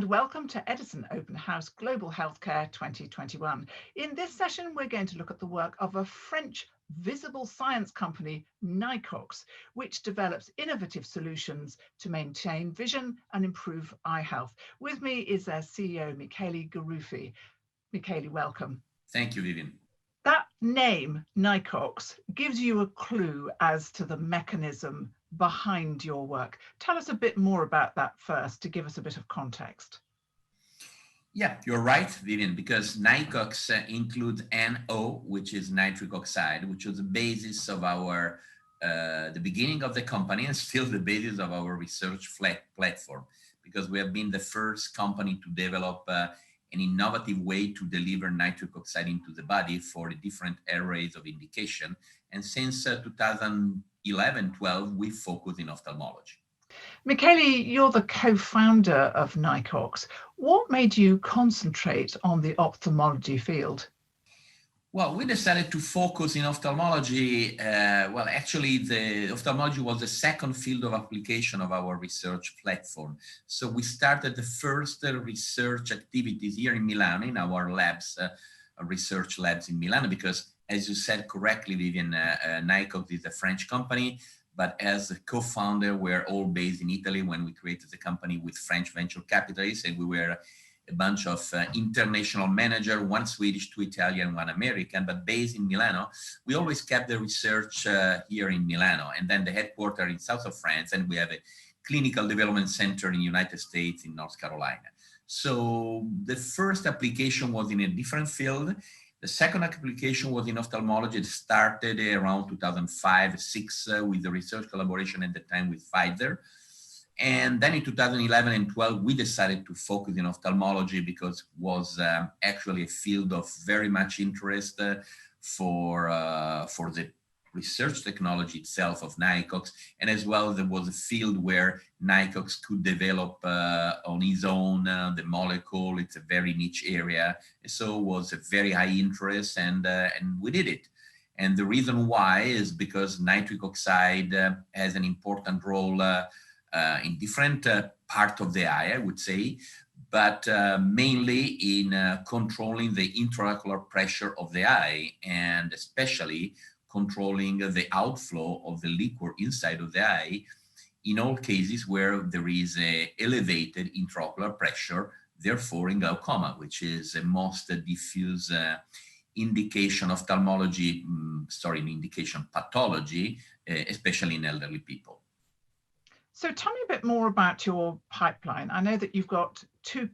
welcome to Edison Open House Global Healthcare 2021. In this session, we're going to look at the work of a French visible science company, Nicox, which develops innovative solutions to maintain vision and improve eye health. With me is their CEO, Michele Garufi. Michele, welcome. Thank you, Vivienne. That name, Nicox, gives you a clue as to the mechanism behind your work. Tell us a bit more about that first to give us a bit of context. Yeah, you're right, Vivienne, because Nicox includes NO, which is nitric oxide, which was the basis of our, the beginning of the company and still the basis of our research platform, because we have been the first company to develop an innovative way to deliver nitric oxide into the body for the different arrays of indication. And since 2011-12, we focus in ophthalmology. Michele, you're the co-founder of Nicox. What made you concentrate on the ophthalmology field? Well, we decided to focus in ophthalmology. Actually, the ophthalmology was the second field of application of our research platform. So we started the first research activities here in Milan, in our labs, research labs in Milan, because as you said correctly, Vivienne, Nicox is a French company, but as a co-founder, we're all based in Italy when we created the company with French venture capitalists, and we were a bunch of international managers, one Swedish, two Italian, one American, but based in Milano. We always kept the research here in Milano, and then the headquarters in south of France, and we have a clinical development center in the United States in North Carolina. So the first application was in a different field. The second application was in ophthalmology. It started around 2005-06 with the research collaboration at the time with Pfizer. And then in 2011 and 12, we decided to focus in ophthalmology because it was actually a field of very much interest for the research technology itself of Nicox. And as well, there was a field where Nicox could develop on his own the molecule. It's a very niche area. So it was a very high interest, and we did it. And the reason why is because nitric oxide has an important role in different parts of the eye, I would say, but mainly in controlling the intraocular pressure of the eye, and especially controlling the outflow of the liquid inside of the eye in all cases where there is a elevated intraocular pressure, therefore in glaucoma, which is the most diffuse indication ophthalmology, indication pathology, especially in elderly people. So tell me a bit more about your pipeline. I know that you've got two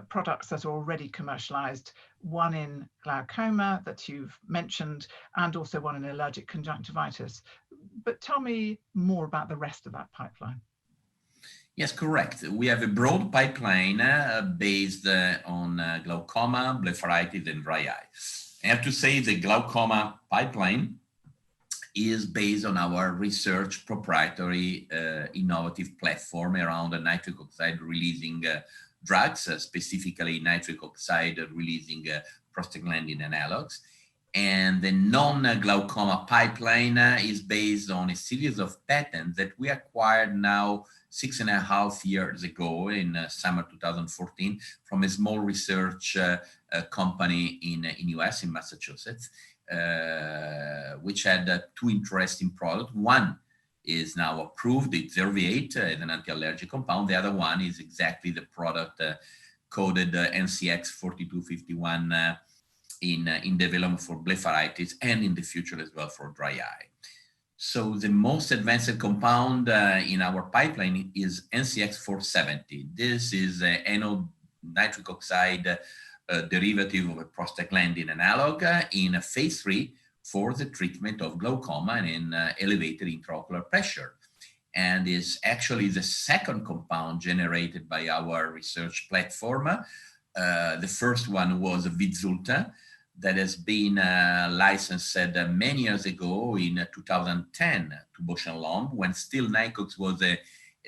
products that are already commercialized, one in glaucoma that you've mentioned, and also one in allergic conjunctivitis. But tell me more about the rest of that pipeline. Yes, correct. We have a broad pipeline based on glaucoma, blepharitis, and dry eye. I have to say the glaucoma pipeline is based on our research proprietary innovative platform around the nitric oxide releasing drugs, specifically nitric oxide releasing prostaglandin analogs. And the non-glaucoma pipeline is based on a series of patents that we acquired now 6.5 years ago in summer 2014 from a small research company in US, in Massachusetts, which had two interesting products. One is now approved, it's Zerviate, an anti-allergic compound. The other one is exactly the product coded NCX 4251 in development for blepharitis and in the future as well for dry eye. So the most advanced compound in our pipeline is NCX 470. This is a NO nitric oxide derivative of a prostaglandin analog in a phase 3 for the treatment of glaucoma and in elevated intraocular pressure. And is actually the second compound generated by our research platform. The first one was Vizulta, that has been licensed many years ago in 2010 to Bausch & Lomb, when still Nicox was a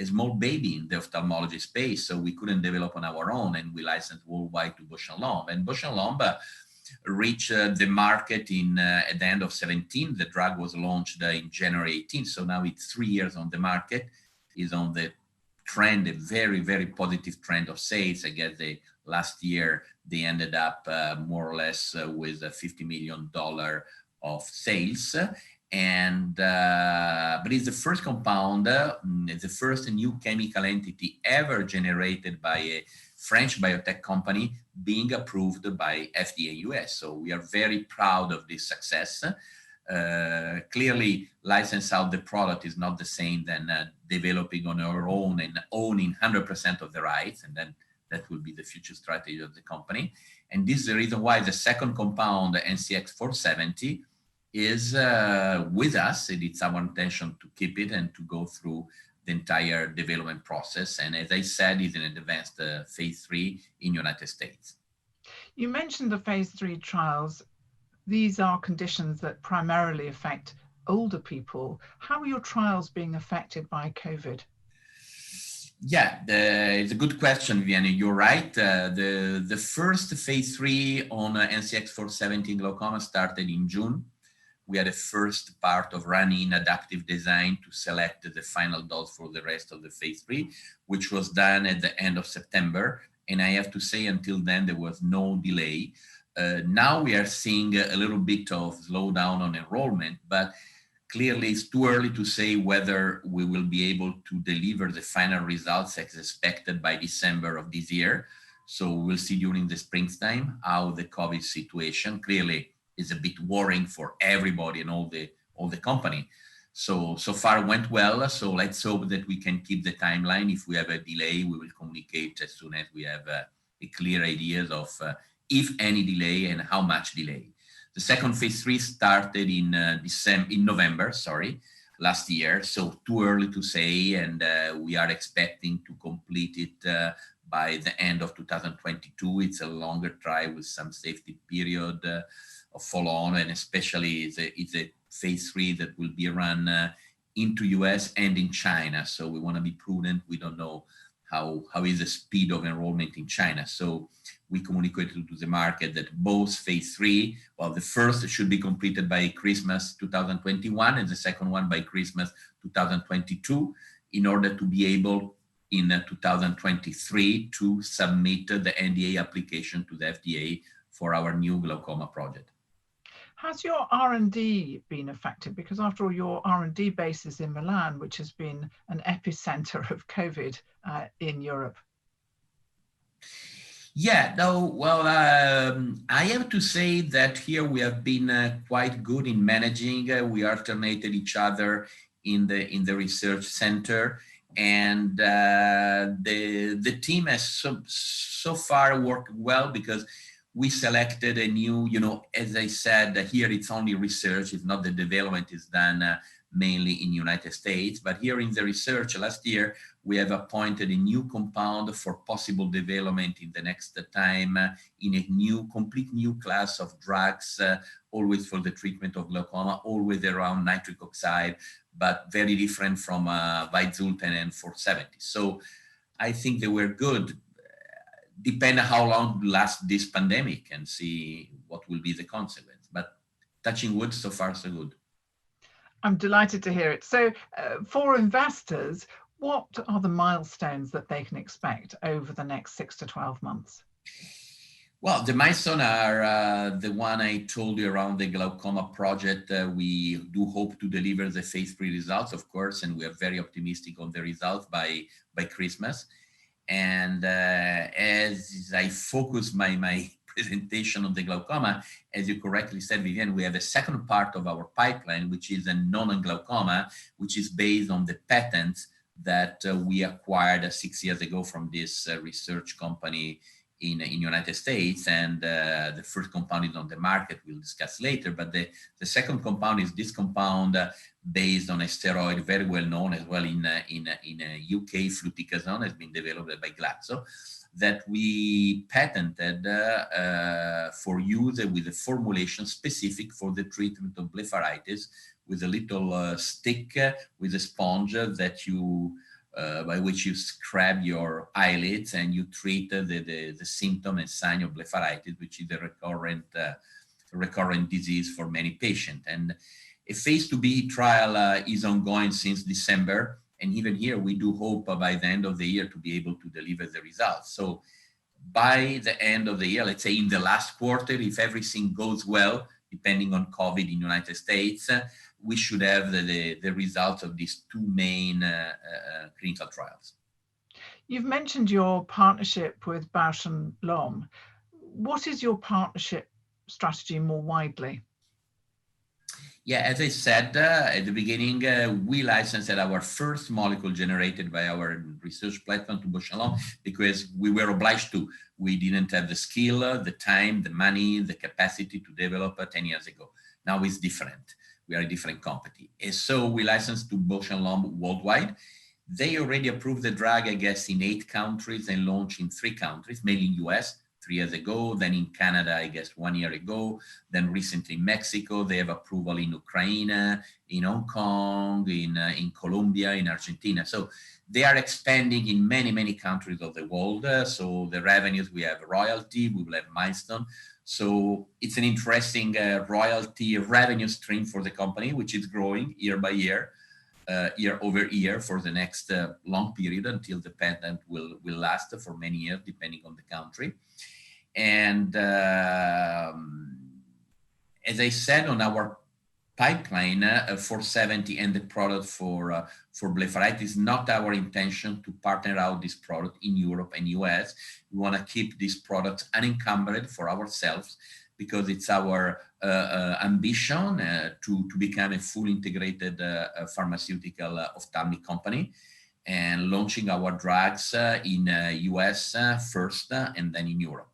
small baby in the ophthalmology space, so we couldn't develop on our own, and we licensed worldwide to Bausch & Lomb. And Bausch & Lomb reached the market at the end of 17. The drug was launched in January 18, so now it's 3 years on the market, is on the trend, a very, very positive trend of sales. I guess last year they ended up more or less with $50 million of sales. And but it's the first compound, the first new chemical entity ever generated by a French biotech company being approved by FDA US. So we are very proud of this success. Clearly, license out the product is not the same than developing on our own and owning 100% of the rights, and then that will be the future strategy of the company. And this is the reason why the second compound, NCX470, is with us, and it's our intention to keep it and to go through the entire development process. And as I said, it's in an advanced phase 3 in United States. You mentioned the phase 3 trials. These are conditions that primarily affect older people. How are your trials being affected by COVID? Yeah, it's a good question, Vivienne. You're right. The first phase 3 on NCX470 glaucoma started in June. We had a first part of running adaptive design to select the final dose for the rest of the phase 3, which was done at the end of September. And I have to say, until then, there was no delay. Now we are seeing a little bit of slowdown on enrollment, but clearly it's too early to say whether we will be able to deliver the final results as expected by December of this year. So we'll see during the springtime how the COVID situation clearly is a bit worrying for everybody and all the company. So far went well. So let's hope that we can keep the timeline. If we have a delay, we will communicate as soon as we have a clear idea of if any delay and how much delay. The second phase 3 started in November, last year. So too early to say, and we are expecting to complete it by the end of 2022. It's a longer trial with some safety period of follow-on, and especially it's a phase 3 that will be run into US and in China. So we want to be prudent. We don't know how is the speed of enrollment in China. So we communicated to the market that both phase 3, well, the first should be completed by Christmas 2021 and the second one by Christmas 2022, in order to be able in 2023 to submit the NDA application to the FDA for our new glaucoma project. Has your R&D been affected? Because after all, your R&D base is in Milan, which has been an epicenter of COVID in Europe. Yeah, no, well, I have to say that here we have been quite good in managing. We alternated each other in the research center, and the team has so far worked well, because we selected a new, as I said, here it's only research. It's not the development is done mainly in United States, but here in the research last year, we have appointed a new compound for possible development in the next time in a complete new class of drugs, always for the treatment of glaucoma, always around nitric oxide, but very different from Vyzulta and 470. So I think they were good. Depend on how long lasts this pandemic and see what will be the consequence. But touching wood, so far so good. I'm delighted to hear it. So for investors, what are the milestones that they can expect over the next 6 to 12 months? Well, the milestones are the one I told you around the glaucoma project. We do hope to deliver the phase 3 results, of course, and we are very optimistic on the results by Christmas. And as I focus my presentation on the glaucoma, as you correctly said, Vivienne, we have a second part of our pipeline, which is a non-glaucoma, which is based on the patents that we acquired 6 years ago from this research company in United States. And the first compound is on the market, we'll discuss later. But the second compound is this compound based on a steroid very well known as well in UK, fluticasone, has been developed by Glaxo, that we patented for use with a formulation specific for the treatment of blepharitis, with a little stick with a sponge that you by which you scrub your eyelids and you treat the symptom and sign of blepharitis, which is a recurrent disease for many patients. And a phase 2b trial is ongoing since December. And even here, we do hope by the end of the year to be able to deliver the results. So by the end of the year, let's say in the last quarter, if everything goes well, depending on COVID in the United States, we should have the results of these two main clinical trials. You've mentioned your partnership with Bausch and Lomb. What is your partnership strategy more widely? Yeah, as I said at the beginning, we licensed our first molecule generated by our research platform to Bausch & Lomb because we were obliged to. We didn't have the skill, the time, the money, the capacity to develop 10 years ago. Now it's different. We are a different company. And so we licensed to Bausch & Lomb worldwide. They already approved the drug, I guess, in 8 countries and launched in 3 countries, mainly in US. 3 years ago, then in Canada, I guess 1 year ago, then recently in Mexico. They have approval in Ukraine, in Hong Kong, in Colombia, in Argentina. So they are expanding in many, many countries of the world. So the revenues, we have royalty, we will have milestone. So it's an interesting royalty revenue stream for the company, which is growing year by year. Year over year for the next long period until the patent will last for many years, depending on the country. And as I said, on our pipeline, 470 and the product for blepharitis, not our intention to partner out this product in Europe and US. We want to keep this product unencumbered for ourselves because it's our ambition to become a fully integrated pharmaceutical ophthalmic company and launching our drugs in US first and then in Europe.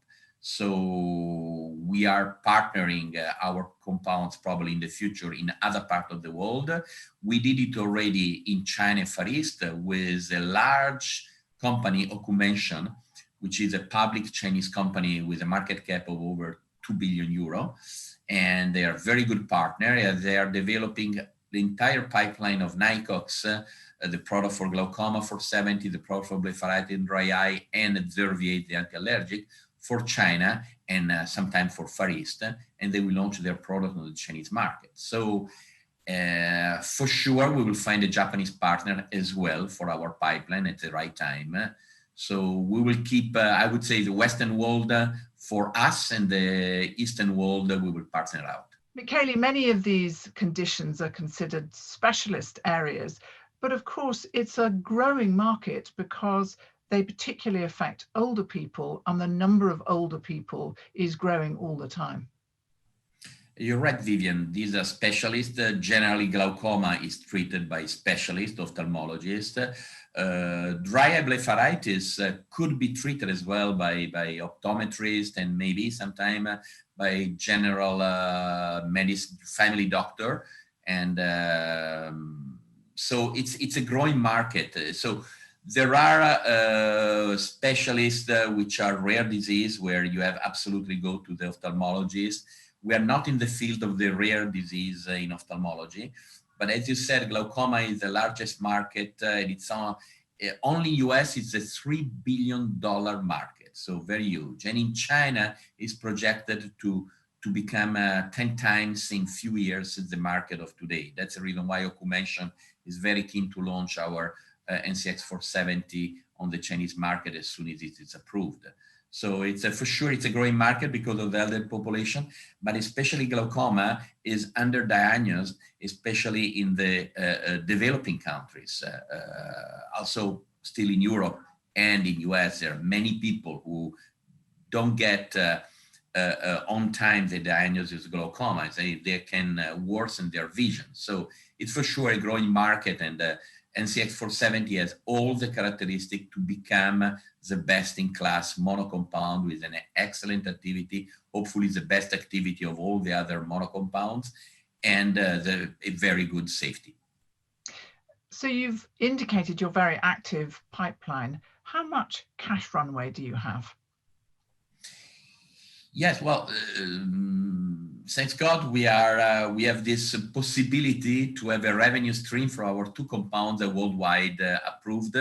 So we are partnering our compounds probably in the future in other parts of the world. We did it already in China Far East with a large company, Ocumension, which is a public Chinese company with a market cap of over 2 billion euro. And they are a very good partner. They are developing the entire pipeline of Nicox, the product for glaucoma for 70, the product for blepharitis and dry eye, and Zerviate, the anti-allergic, for China and sometime for Far East, and they will launch their product on the Chinese market. So for sure, we will find a Japanese partner as well for our pipeline at the right time. So we will keep, I would say, the Western world for us and the Eastern world we will partner out. Michele, many of these conditions are considered specialist areas, but of course it's a growing market because they particularly affect older people, and the number of older people is growing all the time. You're right, Vivienne. These are specialists. Generally, glaucoma is treated by specialists, ophthalmologists. Dry eye blepharitis could be treated as well by optometrists and maybe sometime by general medicine, family doctor. And so it's a growing market. So there are specialists which are rare disease where you have absolutely go to the ophthalmologist. We are not in the field of the rare disease in ophthalmology, but as you said, glaucoma is the largest market. And it's only US is a $3 billion market, so very huge. And in China, it's projected to become 10 times in few years the market of today. That's the reason why Ocumension is very keen to launch our NCX 470 on the Chinese market as soon as it is approved. So it's for sure it's a growing market because of the elder population, but especially glaucoma is underdiagnosed, especially in the developing countries. Also still in Europe and in US, there are many people who don't get on time the diagnosis of glaucoma. They can worsen their vision. So it's for sure a growing market, and NCX 470 has all the characteristics to become the best-in-class monocompound with an excellent activity, hopefully the best activity of all the other monocompounds, and a very good safety. So you've indicated your very active pipeline. How much cash runway do you have? Yes, well, thanks God, we have this possibility to have a revenue stream for our 2 compounds that worldwide approved,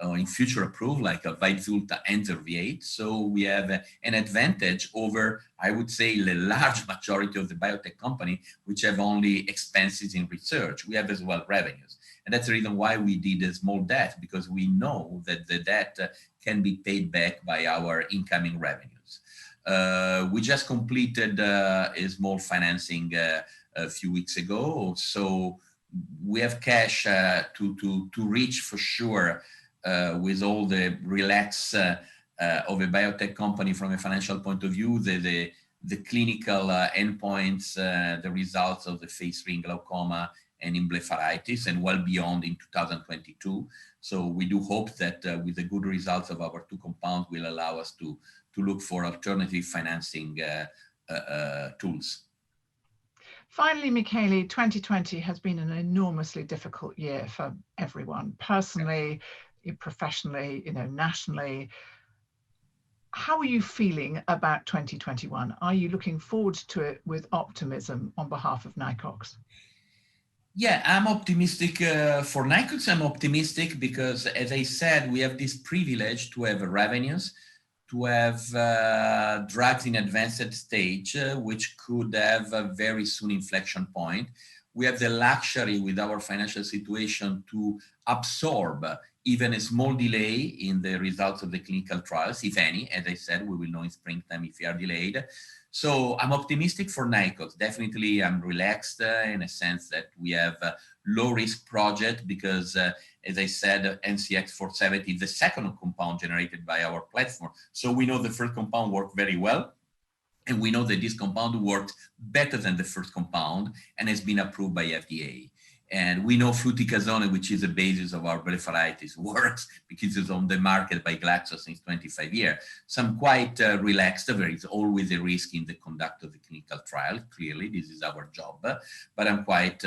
in future approved, like Vyzulta and Zerviate. So we have an advantage over, I would say, the large majority of the biotech company, which have only expenses in research. We have as well revenues. And that's the reason why we did a small debt, because we know that the debt can be paid back by our incoming revenues. We just completed a small financing a few weeks ago, so we have cash to reach for sure with all the relax of a biotech company from a financial point of view, the clinical endpoints, the results of the phase 3 in glaucoma and in blepharitis, and well beyond in 2022. So we do hope that with the good results of our 2 compounds will allow us to look for alternative financing tools. Finally, Michele, 2020 has been an enormously difficult year for everyone, personally, professionally, nationally. How are you feeling about 2021? Are you looking forward to it with optimism on behalf of Nicox? Yeah, I'm optimistic for Nicox. I'm optimistic because, as I said, we have this privilege to have revenues, to have drugs in advanced stage, which could have a very soon inflection point. We have the luxury with our financial situation to absorb even a small delay in the results of the clinical trials, if any. As I said, we will know in springtime if they are delayed. So I'm optimistic for Nicox. Definitely, I'm relaxed in a sense that we have a low-risk project because, as I said, NCX-470 is the second compound generated by our platform. So we know the first compound worked very well. And we know that this compound worked better than the first compound and has been approved by FDA. And we know fluticasone, which is the basis of our blepharitis, works because it's on the market by Glaxo since 25 years. So I'm quite relaxed. There is always a risk in the conduct of the clinical trial. Clearly, this is our job, but I'm quite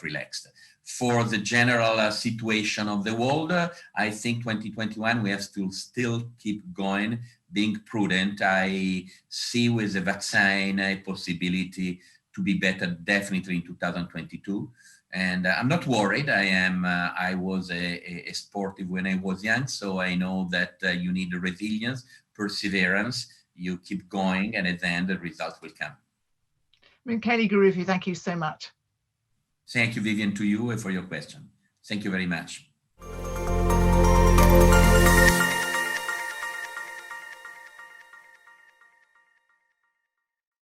relaxed. For the general situation of the world, I think 2021, we have to still keep going, being prudent. I see with the vaccine a possibility to be better definitely in 2022. And I'm not worried. I was a sportive when I was young, so I know that you need resilience, perseverance, you keep going, and at the end, the results will come. Michele Garufi, thank you so much. Thank you, Vivienne, to you and for your question. Thank you very much.